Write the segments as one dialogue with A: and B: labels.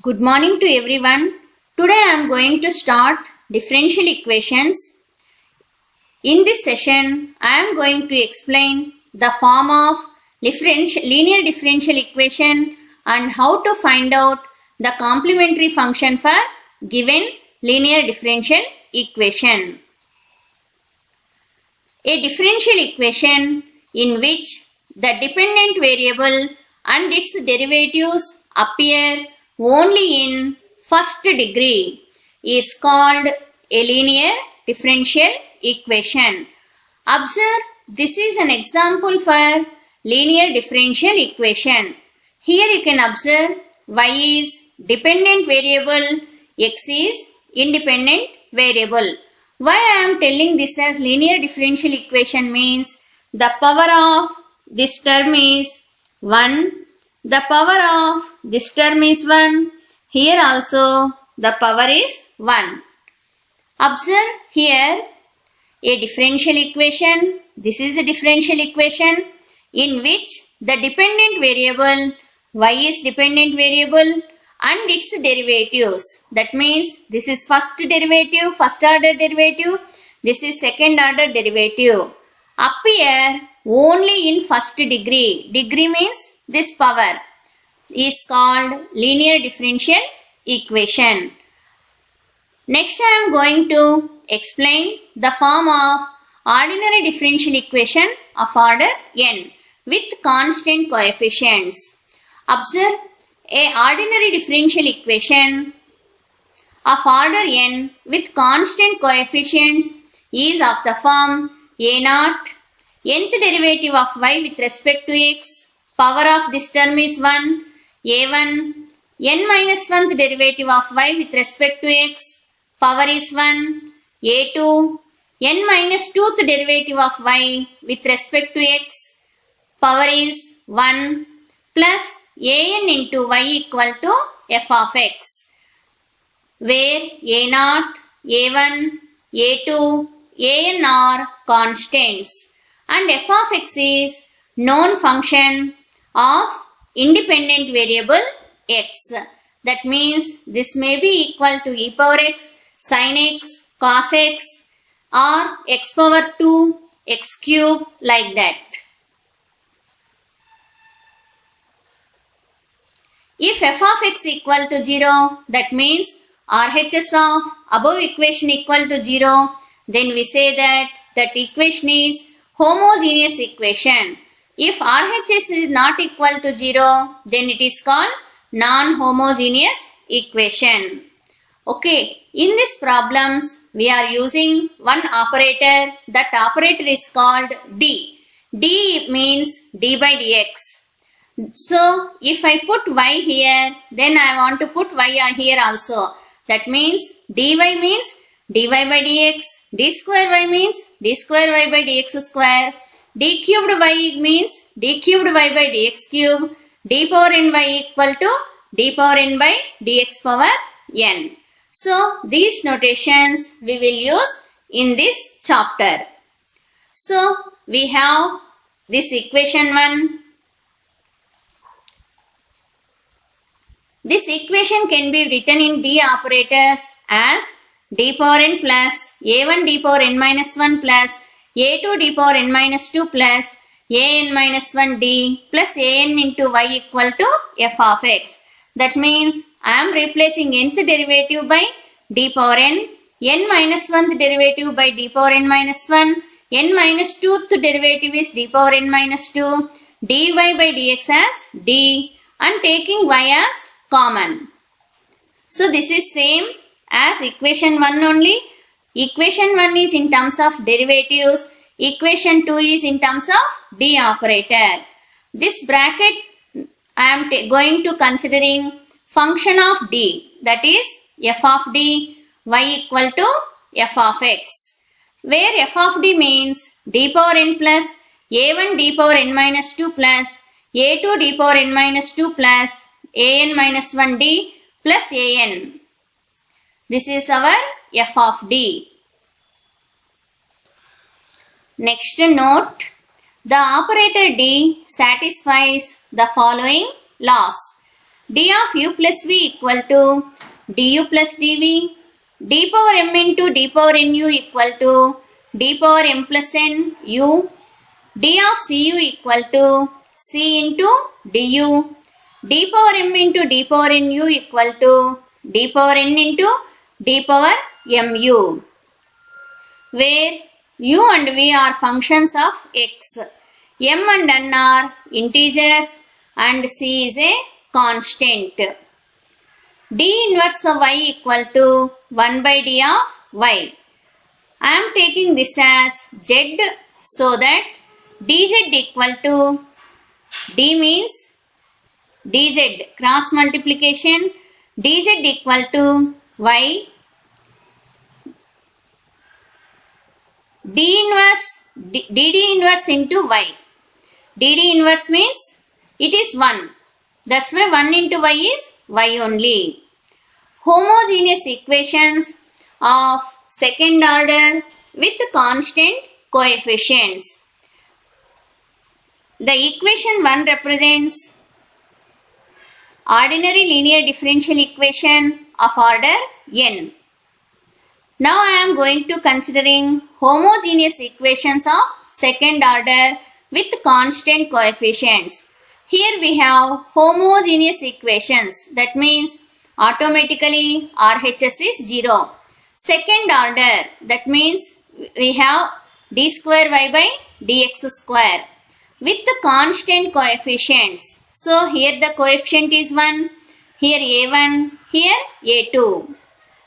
A: Good morning to everyone. Today I am going to start differential equations. In this session, I am going to explain the form of linear differential equation and how to find out the complementary function for given linear differential equation. A differential equation in which the dependent variable and its derivatives appear only in first degree is called a linear differential equation. Observe, this is an example for linear differential equation. Here you can observe y is dependent variable, x is independent variable. Why I am telling this as linear differential equation means the power of this term is 1, the power of this term is 1, here also the power is 1. Observe here a differential equation. This is a differential equation in which the dependent variable y is dependent variable and its derivatives. That means this is first derivative, first order derivative. This is second order derivative. Appear only in first degree. Degree means this power is called linear differential equation. Next I am going to explain the form of ordinary differential equation of order n with constant coefficients. Observe, a ordinary differential equation of order n with constant coefficients is of the form a0, nth derivative of y with respect to x, power of this term is 1, a1, n minus 1th derivative of y with respect to x, power is 1, a2, n minus 2th derivative of y with respect to x, power is 1, plus an into y equal to f of x, where a0, a1, a2, an are constants and f of x is known function of independent variable x. That means this may be equal to e power x, sin x, cos x or x power 2, x cube, like that. If f of x equal to 0, that means RHS of above equation equal to 0, then we say that equation is homogeneous equation. If RHS is not equal to 0, then it is called non-homogeneous equation. Okay, in these problems we are using one operator. That operator is called d. D means d by dx. So, if I put y here, then I want to put y here also. That means dy means dy by dx, d square y means d square y by dx square, d cubed y means d cubed y by dx cube, d power n y equal to d power n by dx power n. So, these notations we will use in this chapter. So, we have this equation 1. This equation can be written in d operators as d power n plus a1 d power n minus 1 plus a2 d power n minus 2 plus an minus 1 d plus an into y equal to f of x. That means I am replacing nth derivative by d power n minus 1th derivative by d power n minus 1, n minus 2th derivative is d power n minus 2, dy by dx as d and taking y as common. So this is same as equation 1 only. Equation 1 is in terms of derivatives. Equation 2 is in terms of d operator. This bracket I am going to considering function of d, that is f of d, y equal to f of x, where f of d means d power n plus a1 d power n minus 2 plus a2 d power n minus 2 plus an minus 1 d plus an. This is our f of d. Next note, the operator d satisfies the following laws. d of u plus v equal to du plus dv, d power m into d power nu equal to d power m plus n u, d of cu equal to c into du, d power m into d power nu equal to d power n into d power mu, where u and v are functions of x, m and n are integers, and c is a constant. D inverse of y equal to 1 by d of y. I am taking this as z, so that dz equal to, d means dz cross multiplication, dz equal to y, dd inverse into y. dd inverse means it is 1. That's why 1 into y is y only. Homogeneous equations of second order with constant coefficients. The equation 1 represents ordinary linear differential equation of order n. Now I am going to considering homogeneous equations of second order with constant coefficients. Here we have homogeneous equations, that means automatically RHS is 0. Second order, that means we have d square y by dx square with the constant coefficients. So here the coefficient is 1, here a1, here a2.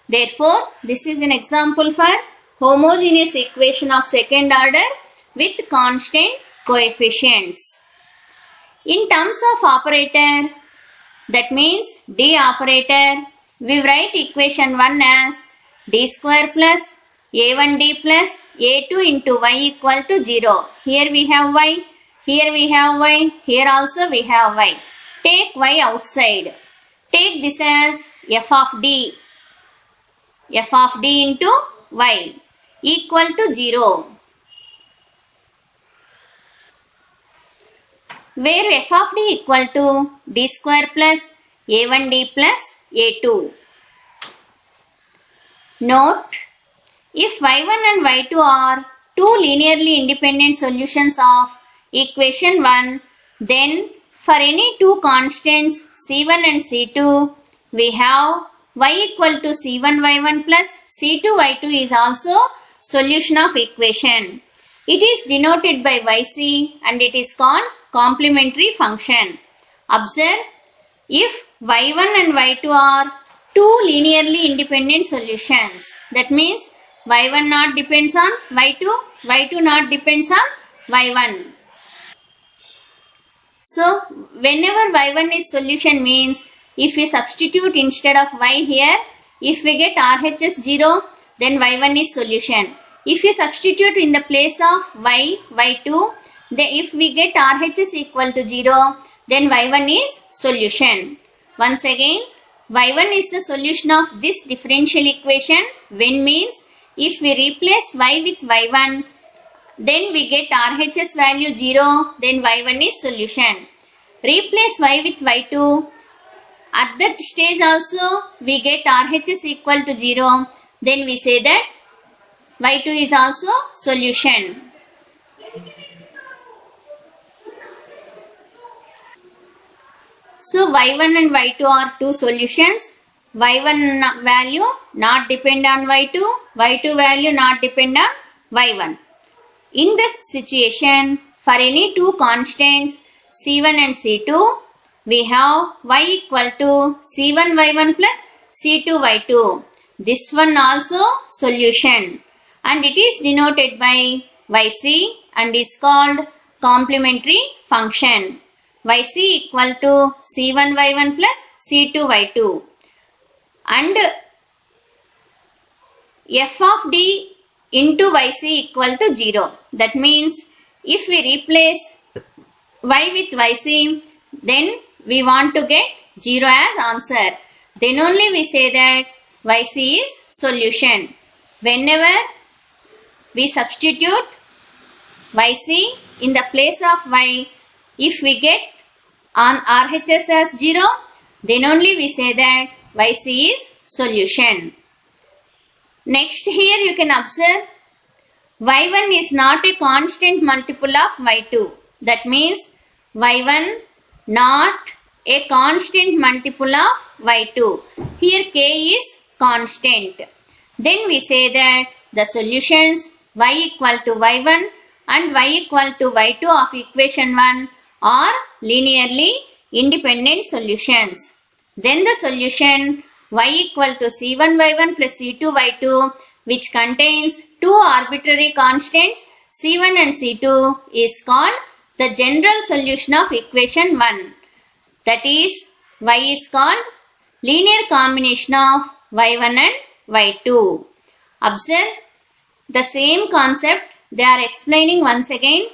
A: Therefore, this is an example for homogeneous equation of second order with constant coefficients. In terms of operator, that means d operator, we write equation 1 as d square plus a1d plus a2 into y equal to 0. Here we have y, here we have y, here also we have y. Take y outside. Take this as f of d into y equal to 0. Where f of d equal to d square plus a1d plus a2. Note, if y1 and y2 are two linearly independent solutions of equation 1, then for any two constants c1 and c2, we have y equal to c1y1 plus c2y2 is also solution of equation. It is denoted by yc and it is called complementary function. Observe, if y1 and y2 are two linearly independent solutions, that means y1 not depends on y2, y2 not depends on y1. So whenever y1 is solution means if we substitute instead of y here, if we get RHS 0, then y1 is solution. If you substitute in the place of y, y2, then if we get RHS equal to 0, then y1 is solution. Once again, y1 is the solution of this differential equation when means if we replace y with y1, then we get RHS value 0, then y1 is solution. Replace y with y2, at that stage also we get RHS equal to 0, then we say that y2 is also solution. So y1 and y2 are two solutions. y1 value not depend on y2, y2 value not depend on y1. In this situation, for any two constants c1 and c2, we have y equal to c1y1 plus c2y2. This one also solution, and it is denoted by yc and is called complementary function. yc equal to c1y1 plus c2y2, and f of d into yc equal to 0. That means if we replace y with yc, then we want to get 0 as answer. Then only we say that yc is solution. Whenever we substitute yc in the place of y, if we get on RHS as 0, then only we say that Yc is solution. Next here you can observe y1 is not a constant multiple of y2. That means y1 not a constant multiple of y2. Here k is constant. Then we say that the solutions y equal to y1 and y equal to y2 of equation 1 are linearly independent solutions. Then the solution y equal to c1y1 plus c2y2, which contains two arbitrary constants c1 and c2, is called the general solution of equation 1. That is, y is called linear combination of y1 and y2. Observe the same concept they are explaining once again.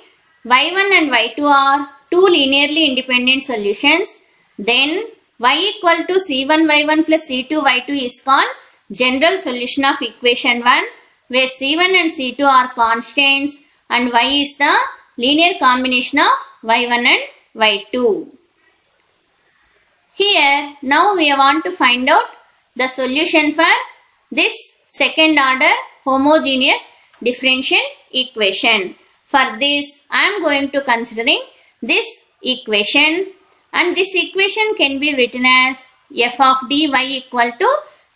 A: y1 and y2 are two linearly independent solutions. Then y equal to c1y1 plus c2y2 is called general solution of equation 1, where c1 and c2 are constants and y is the linear combination of y1 and y2. Here now we want to find out the solution for this second order homogeneous differential equation. For this I am going to considering this equation, and this equation can be written as f of dy equal to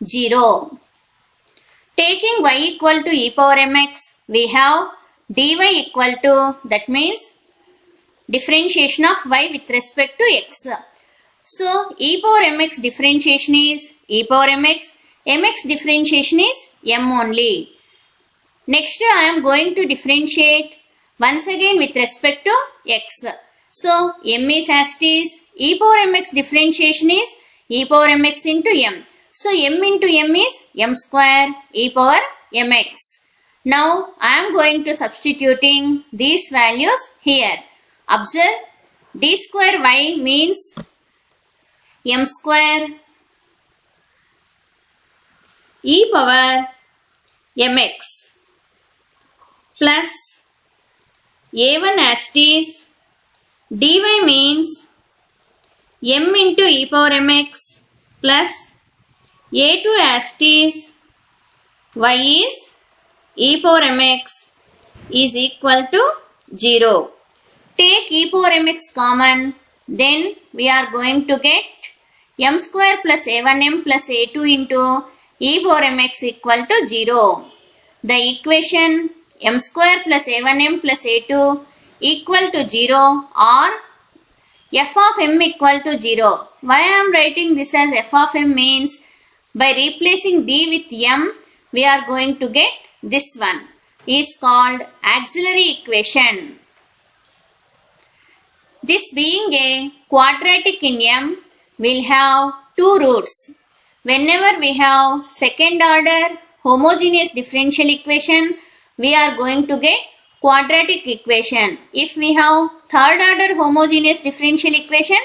A: 0. Taking y equal to e power mx, we have dy equal to, that means differentiation of y with respect to x. So e power mx differentiation is e power mx, mx differentiation is m only. Next I am going to differentiate once again with respect to x. So m is as it is, e power mx differentiation is e power mx into m. So m into m is m square e power mx. Now I am going to substituting these values here. Observe, d square y means m square e power mx plus a1 as it is, dy means m into e power mx plus a2 as it is, y is e power mx is equal to 0. Take e power mx common, then we are going to get m square plus a1m plus a2 into e power mx equal to 0. The equation m square plus a1m plus a2 equal to 0 or f of m equal to 0. Why I am writing this as f of m means by replacing d with m we are going to get this one, is called auxiliary equation. This being a quadratic in m will have two roots. Whenever we have second order homogeneous differential equation, we are going to get quadratic equation. If we have third order homogeneous differential equation,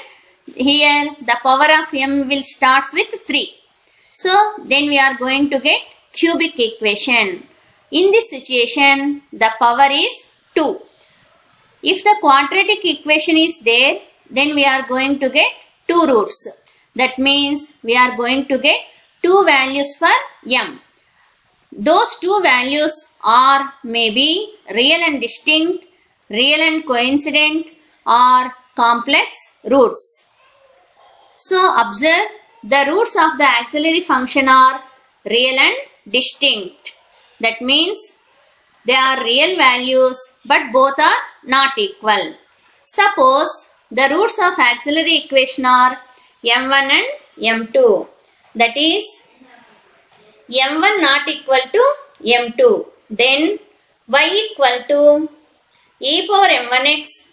A: here the power of m will starts with 3. So then we are going to get cubic equation. In this situation, the power is 2. If the quadratic equation is there, then we are going to get two roots. That means we are going to get two values for m. Those two values are maybe real and distinct, real and coincident, or complex roots. So observe, the roots of the auxiliary function are real and distinct. That means they are real values but both are not equal. Suppose the roots of auxiliary equation are m1 and m2. That is m1 not equal to m2. Then y equal to e power m1x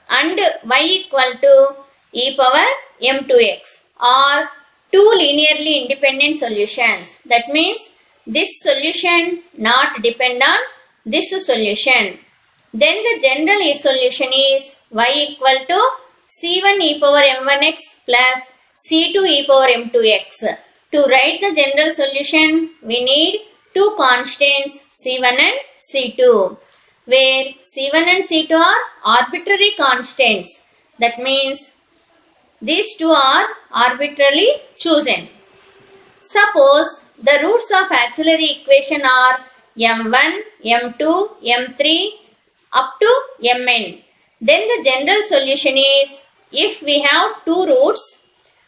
A: and y equal to e power m2x are two linearly independent solutions. That means this solution not depend on this solution. Then the general solution is y equal to c1 e power m1x plus c2 e power m2x. To write the general solution, we need two constants c1 and c2, where c1 and c2 are arbitrary constants. That means These two are arbitrarily chosen. Suppose the roots of auxiliary equation are m1, m2, m3 up to mn. Then the general solution is, if we have two roots,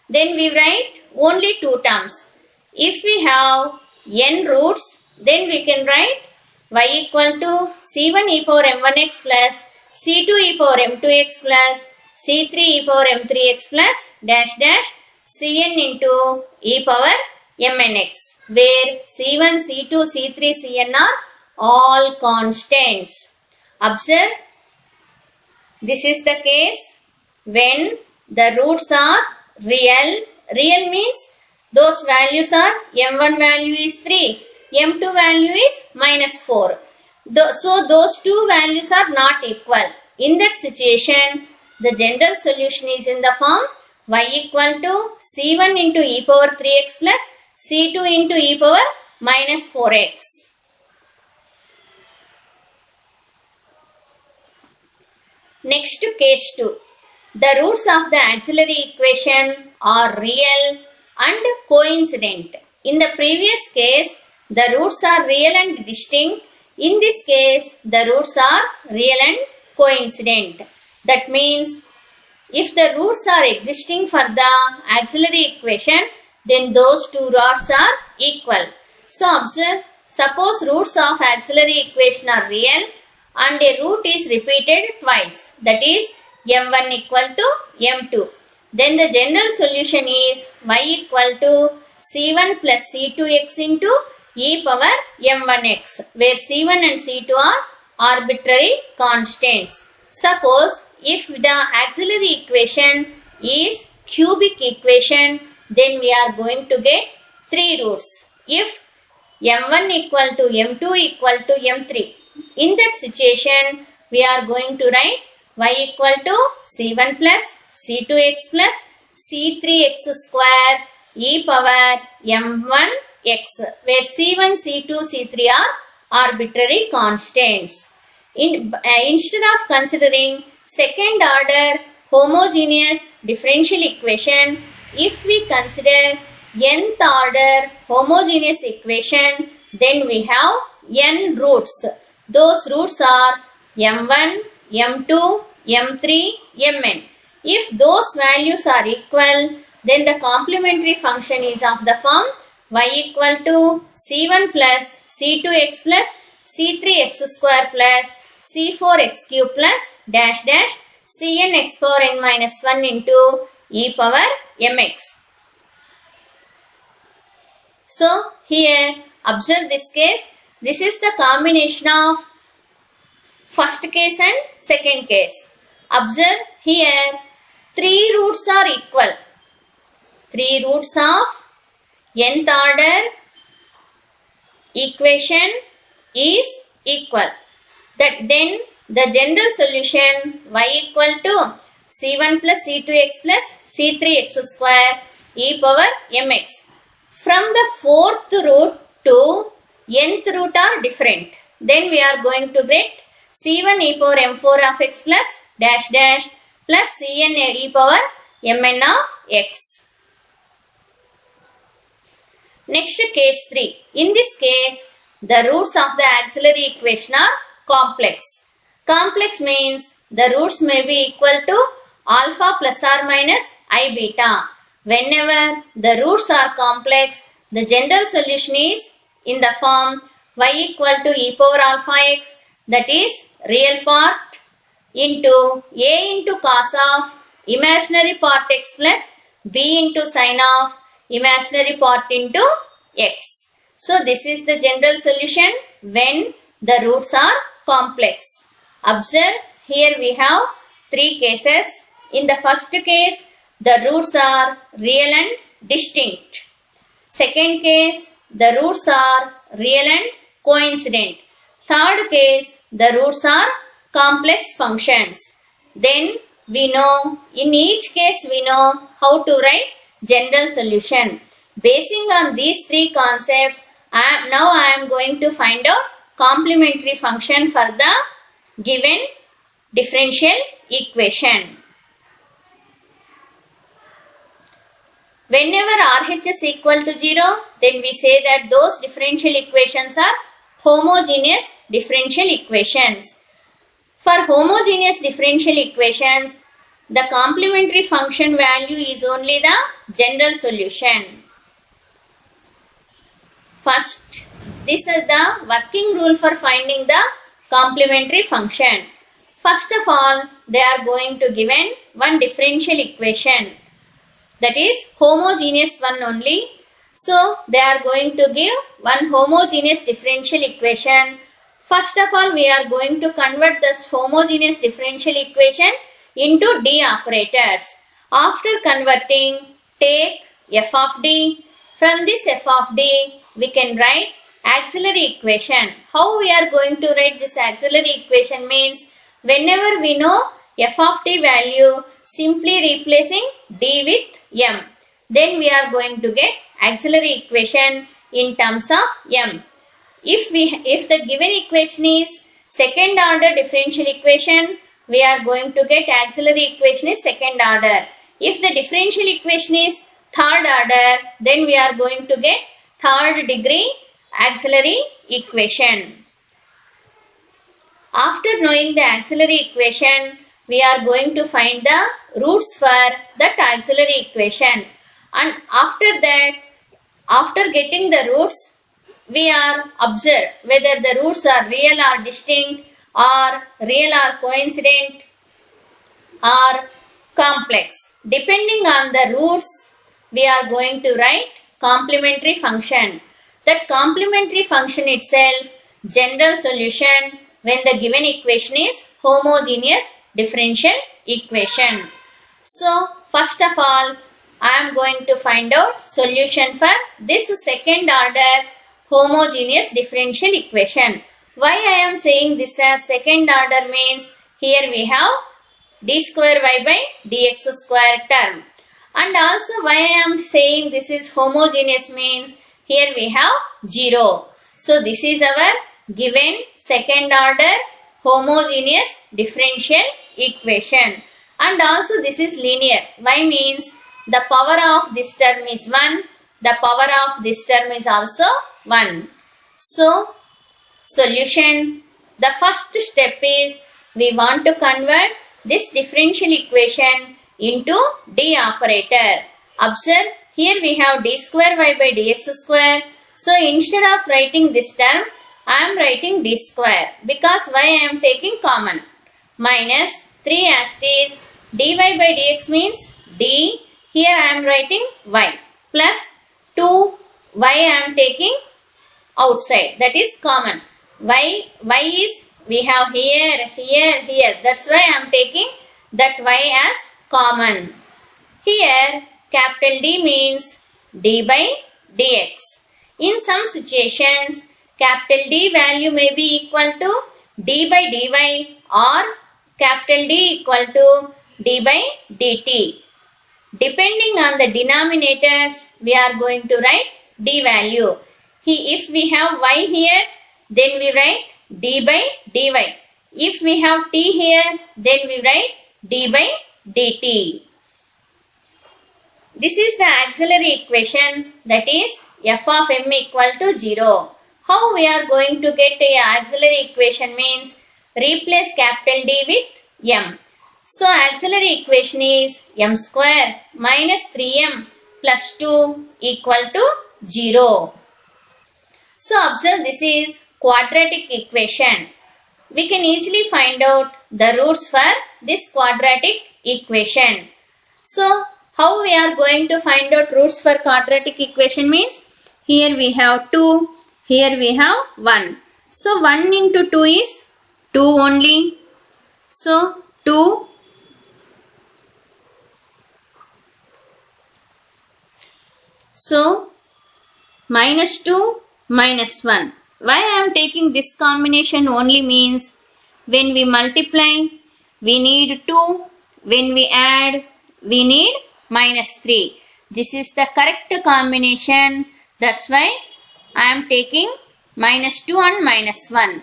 A: then we write only two terms. If we have n roots, then we can write y equal to c1 e power m1x plus c2 e power m2x plus c3 e power m3x plus dash dash cn into e power mnx, where c1, c2, c3, cn are all constants. Observe, this is the case when the roots are real. Real means those values are m1 value is 3, m2 value is -4. So those two values are not equal. In that situation, the general solution is in the form y equal to c1 into e power 3x plus c2 into e power -4x. Next, case 2. The roots of the auxiliary equation are real and coincident. In the previous case, the roots are real and distinct. In this case, the roots are real and coincident. That means, if the roots are existing for the auxiliary equation, then those two roots are equal. So observe, suppose roots of auxiliary equation are real and a root is repeated twice, that is m1 equal to m2. Then the general solution is y equal to c1 plus c2x into e power m1x, where c1 and c2 are arbitrary constants. Suppose if the auxiliary equation is cubic equation, then we are going to get three roots. If m1 equal to m2 equal to m3, in that situation we are going to write y equal to c1 plus c2x plus c3x square e power m1x, where c1, c2, c3 are arbitrary constants. Instead of considering second order homogeneous differential equation, if we consider nth order homogeneous equation, then we have n roots. Those roots are m1, m2, m3, mn. If those values are equal, then the complementary function is of the form y equal to c1 plus c2x plus c3x square plus c4x cube plus dash dash cn x power n minus 1 into e power mx. So here observe this case. This is the combination of first case and second case. Observe here, three roots are equal. Three roots of nth order equation is equal. That then the general solution y equal to c1 plus c2x plus c3x square e power mx. From the fourth root to nth root are different. Then we are going to get c1 e power m4 of x plus dash dash plus cn e power mn of x. Next, case 3. In this case, the roots of the auxiliary equation are complex. Complex means the roots may be equal to alpha plus or minus I beta. Whenever the roots are complex, the general solution is in the form y equal to e power alpha x, that is real part into a into cos of imaginary part x plus b into sin of imaginary part into x. So this is the general solution when the roots are complex. Observe, here we have three cases. In the first case, the roots are real and distinct. Second case, the roots are real and coincident. Third case, the roots are complex functions. Then we know, in each case we know how to write general solution. Basing on these three concepts, now I am going to find out complementary function for the given differential equation. Whenever RHS equal to 0, then we say that those differential equations are homogeneous differential equations. For homogeneous differential equations, the complementary function value is only the general solution. First, this is the working rule for finding the complementary function. First of all, they are going to given one differential equation, that is homogeneous one only. So they are going to give one homogeneous differential equation. First of all, we are going to convert this homogeneous differential equation into D operators. After converting, take f of d. From this f of d, we can write auxiliary equation. How we are going to write this auxiliary equation means, whenever we know f of d value, simply replacing d with m. Then we are going to get auxiliary equation in terms of m. If the given equation is second order differential equation, we are going to get auxiliary equation is second order. If the differential equation is third order, then we are going to get third degree auxiliary equation. After knowing the auxiliary equation, we are going to find the roots for that auxiliary equation. And after that, after getting the roots, we are observe whether the roots are real or distinct, or real or coincident, or complex. Depending on the roots, we are going to write complementary function. That complementary function itself, general solution when the given equation is homogeneous differential equation. So first of all, I am going to find out solution for this second order homogeneous differential equation. Why I am saying this as second order means, here we have d square y by dx square term. And also why I am saying this is homogeneous means, here we have 0. So this is our given second order homogeneous differential equation. And also this is linear. Why means, the power of this term is 1, the power of this term is also 1. So solution, the first step is, we want to convert this differential equation into D operator. Observe, here we have d square y by dx square. So instead of writing this term, I am writing d square, because y I am taking common, minus 3 as it is dy by dx means d, here I am writing y, plus 2 y I am taking outside, that is common. Y is we have here, here. That's why I am taking that y as common. Here capital D means d by dx. In some situations, capital D value may be equal to d by dy, or capital D equal to d by dt. Depending on the denominators, we are going to write d value. If we have y here, then we write d by dy. If we have t here, then we write d by dt. This is the auxiliary equation, that is f of m equal to 0. How we are going to get a auxiliary equation means, replace capital D with m. So auxiliary equation is m square minus 3m plus 2 equal to 0. So observe, this is quadratic equation. We can easily find out the roots for this quadratic equation. So how we are going to find out roots for quadratic equation means, here we have 2, here we have 1. So 1 into 2 is 2 only. So 2 So minus 2 minus 1. Why I am taking this combination only means, when we multiply, we need 2. When we add, we need minus 3. This is the correct combination. That's why I am taking minus 2 and minus 1.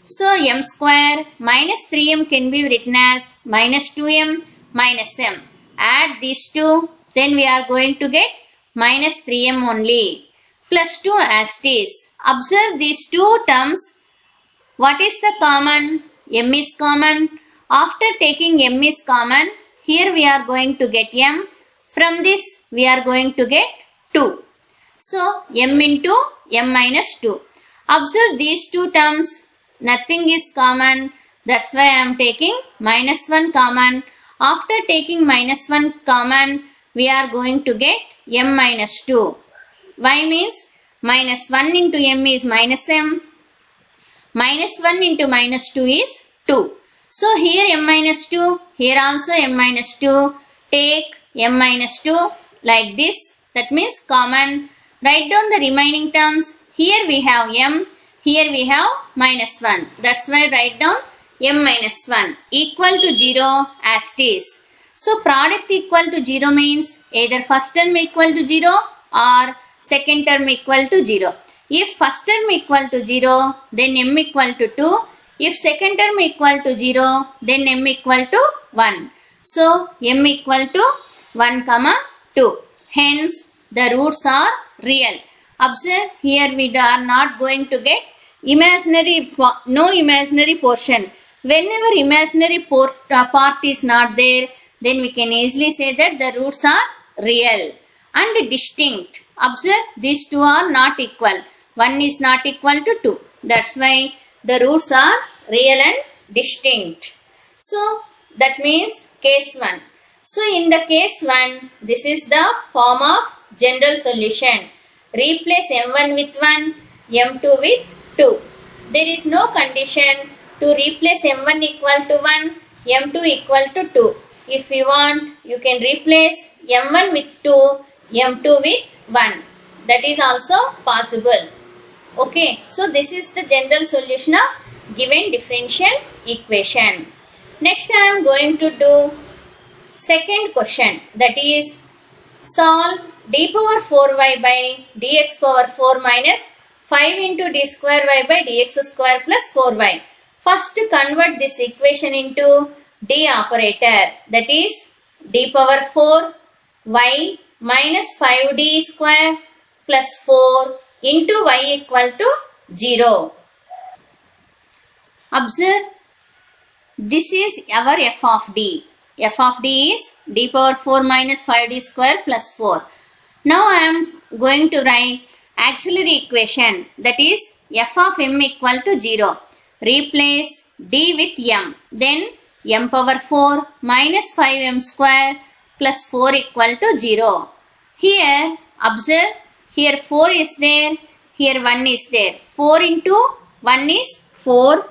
A: So m square minus 3m can be written as minus 2m minus m. Add these two, then we are going to get minus 3m only plus 2 as it is. Observe these two terms. What is the common? M is common. After taking m is common, here we are going to get m. From this we are going to get 2. So m into m minus 2. Observe these two terms. Nothing is common. That's why I am taking minus 1 common. After taking minus 1 common, we are going to get m minus 2. Y means minus 1 into m is minus m. Minus 1 into minus 2 is 2. So here m minus 2, here also m minus 2. Take m minus 2 like this. That means common. Write down the remaining terms. Here we have m, here we have minus 1. That's why write down m minus 1 equal to 0 as it is. So product equal to 0 means either first term equal to 0 or second term equal to 0. If first term equal to 0, then m equal to 2. If second term equal to 0, then m equal to 1. So m equal to 1 comma 2. Hence the roots are real. Observe here we are not going to get no imaginary portion. Whenever imaginary part is not there, then we can easily say that the roots are real and distinct. Observe these two are not equal. 1 is not equal to 2. That's why the roots are real and distinct. So that means case 1. So in the case 1, this is the form of general solution. Replace m1 with 1, m2 with 2. There is no condition to replace m1 equal to 1, m2 equal to 2. If you want, you can replace m1 with 2, m2 with 1. That is also possible. Okay, so this is the general solution of given differential equation. Next I am going to do second question, that is solve d power 4y by dx power 4 minus 5 into d square y by dx square plus 4y. First convert this equation into d operator, that is d power 4 y minus 5d square plus 4 into y equal to 0. Observe, this is our f of d. F of d is d power 4 minus 5d square plus 4. Now I am going to write auxiliary equation, that is f of m equal to 0. Replace d with m. Then m power 4 minus 5m square plus 4 equal to 0. Here observe, here 4 is there, here 1 is there. 4 into 1 is 4.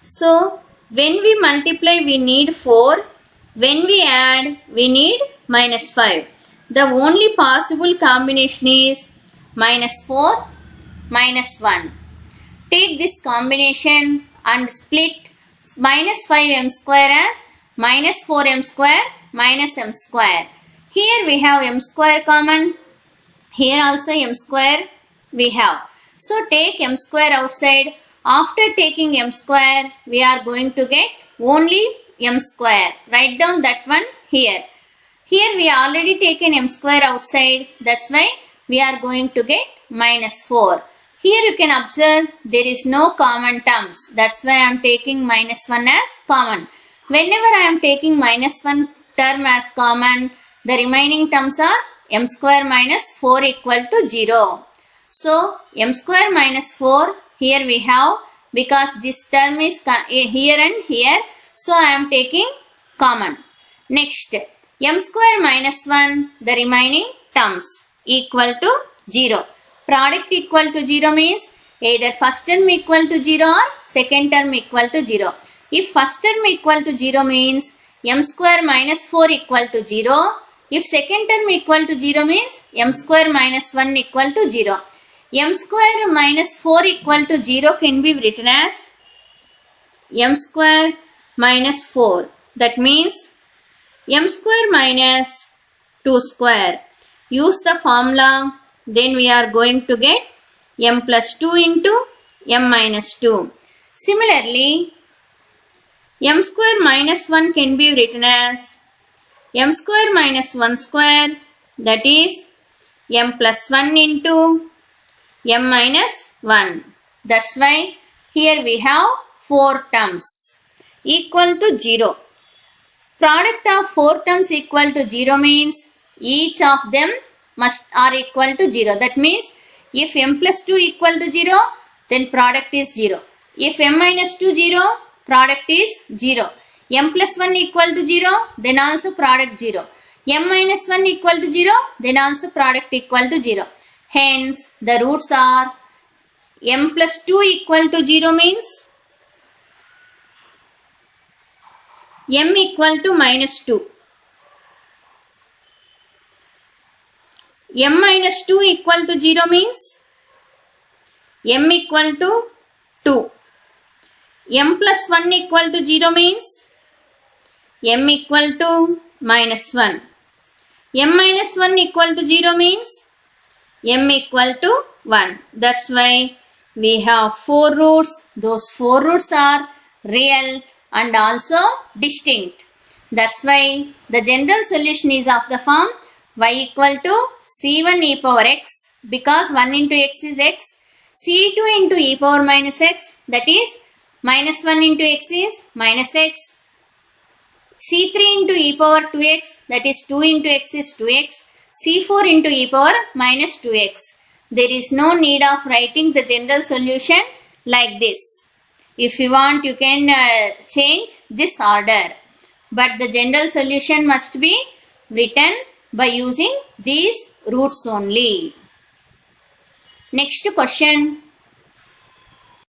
A: So when we multiply we need 4. When we add we need minus 5. The only possible combination is minus 4 minus 1. Take this combination and split minus 5m square as minus 4m square minus m square. Here we have m square common. Here also m square we have. So take m square outside. After taking m square, we are going to get only m square. Write down that one here. Here we already taken m square outside. That's why we are going to get minus 4. Here you can observe there is no common terms. That's why I am taking minus 1 as common. Whenever I am taking minus 1 term as common, the remaining terms are m square minus 4 equal to 0. So m square minus 4 here we have, because this term is here and here. So I am taking common. Next, m square minus 1, the remaining terms equal to 0. Product equal to 0 means either first term equal to 0 or second term equal to 0. If first term equal to 0 means m square minus 4 equal to 0. If second term equal to 0 means m square minus 1 equal to 0. M square minus 4 equal to 0 can be written as m square minus 4. That means m square minus 2 square. Use the formula, then we are going to get m plus 2 into m minus 2. Similarly, m square minus 1 can be written as m square minus 1 square, that is m plus 1 into m minus 1. That's why here we have 4 terms equal to 0. Product of 4 terms equal to 0 means each of them are equal to 0. That means if m plus 2 equal to 0, then product is 0. If m minus 2 0, product is 0. m plus 1 equal to 0, then also product 0. m minus 1 equal to 0, then also product equal to 0. Hence, the roots are m plus 2 equal to 0 means m equal to minus 2. m minus 2 equal to 0 means m equal to 2. m plus 1 equal to 0 means m equal to minus 1. m minus 1 equal to 0 means m equal to 1. That's why we have 4 roots. Those 4 roots are real and also distinct. That's why the general solution is of the form y equal to c1 e power x, because 1 into x is x, c2 into e power minus x, that is minus 1 into x is minus x, c3 into e power 2x, that is 2 into x is 2x, c4 into e power minus 2x. There is no need of writing the general solution like this. If you want, you can change this order, but the general solution must be written by using these roots only. Next question.